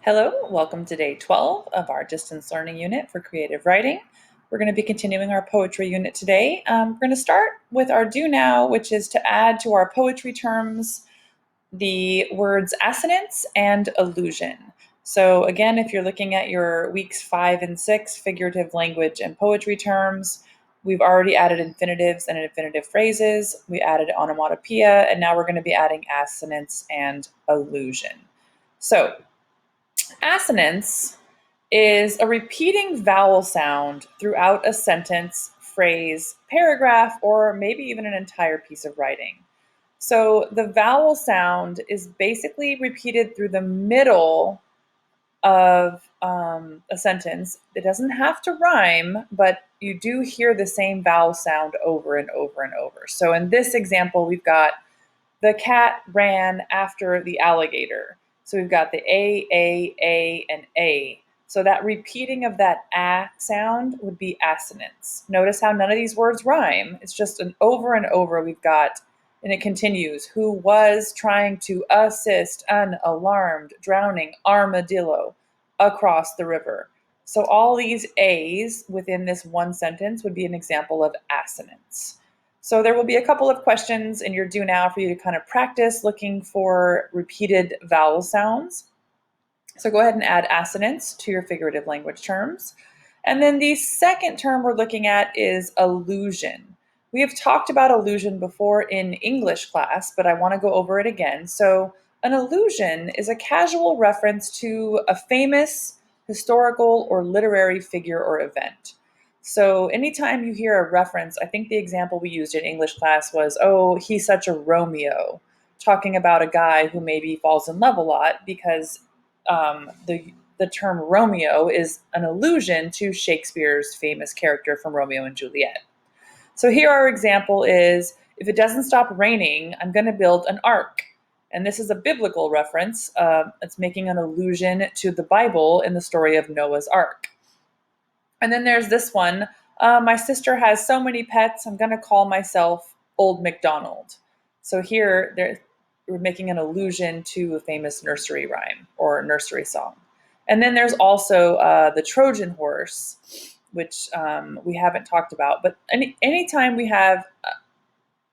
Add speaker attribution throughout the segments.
Speaker 1: Hello, welcome to day 12 of our distance learning unit for creative writing. We're going to be continuing our poetry unit today. We're going to start with our do now, which is to add to our poetry terms the words assonance and allusion. So again, if you're looking at your weeks 5 and 6, figurative language and poetry terms, we've already added infinitives and infinitive phrases. We added onomatopoeia, and now we're going to be adding assonance and allusion. So assonance is a repeating vowel sound throughout a sentence, phrase, paragraph, or maybe even an entire piece of writing. So the vowel sound is basically repeated through the middle of a sentence. It doesn't have to rhyme, but you do hear the same vowel sound over and over and over. So in this example, we've got the cat ran after the alligator. So we've got the A, and A. So that repeating of that ah sound would be assonance. Notice how none of these words rhyme. It's just an over and over we've got, and it continues, who was trying to assist an alarmed, drowning armadillo across the river. So all these A's within this one sentence would be an example of assonance. So there will be a couple of questions in your do now for you to kind of practice looking for repeated vowel sounds. So go ahead and add assonance to your figurative language terms. And then the second term we're looking at is allusion. We have talked about allusion before in English class, but I want to go over it again. So an allusion is a casual reference to a famous historical or literary figure or event. So anytime you hear a reference, I think the example we used in English class was, oh, he's such a Romeo, talking about a guy who maybe falls in love a lot because the term Romeo is an allusion to Shakespeare's famous character from Romeo and Juliet. So here our example is, if it doesn't stop raining, I'm going to build an ark. And this is a biblical reference. It's making an allusion to the Bible in the story of Noah's Ark. And then there's this one. My sister has so many pets, I'm going to call myself Old MacDonald. So here we're making an allusion to a famous nursery rhyme or nursery song. And then there's also the Trojan horse, which we haven't talked about. But anytime we have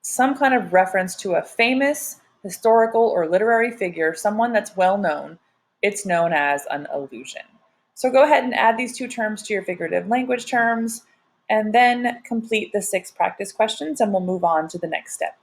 Speaker 1: some kind of reference to a famous historical or literary figure, someone that's well known, it's known as an allusion. So go ahead and add these two terms to your figurative language terms, and then complete the 6 practice questions, and we'll move on to the next step.